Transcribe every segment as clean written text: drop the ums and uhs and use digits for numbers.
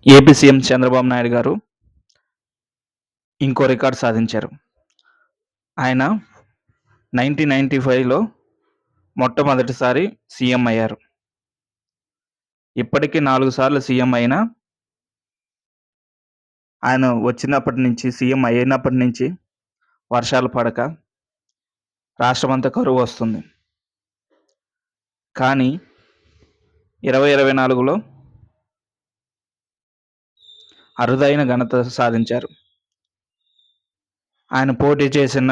AP CM Chandrababu Naidu గారు ఇంకో record సాధించారు. ఆయన 1995లో మొట్టమొదటిసారి సీఎం అయ్యారు. ఇప్పటికి 4 సార్లు సీఎం అయినా, ఆయన సీఎం అయినప్పటి నుంచి వర్షాలు పడక రాష్ట్రమంతా కరువు వస్తుంది. కానీ 2024లో అరుదైన ఘనత సాధించారు. ఆయన పోటీ చేసిన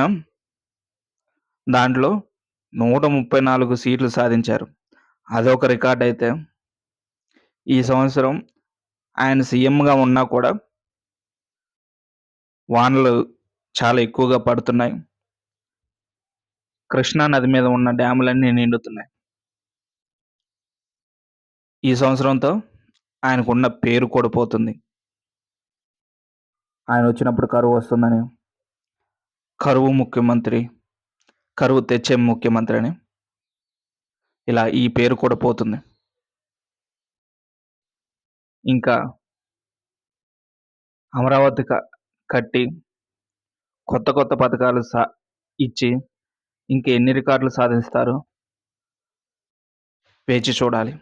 దాంట్లో 134 సీట్లు సాధించారు. అదొక రికార్డ్ అయితే, ఈ సంవత్సరం ఆయన సీఎంగా ఉన్నా కూడా వానలు చాలా ఎక్కువగా పడుతున్నాయి. కృష్ణా నది మీద ఉన్న డ్యాములన్నీ నిండుతున్నాయి. ఈ సంవత్సరంతో ఆయనకున్న పేరు కూడా పోతుంది. ఆయన వచ్చినప్పుడు కరువు వస్తుందని, కరువు తెచ్చే ముఖ్యమంత్రి అని ఇలా ఈ పేరు కూడా పోతుంది. ఇంకా అమరావతి కట్టి కొత్త పథకాలు ఇచ్చి ఇంకెన్ని రికార్డులు సాధిస్తారో వేచి చూడాలి.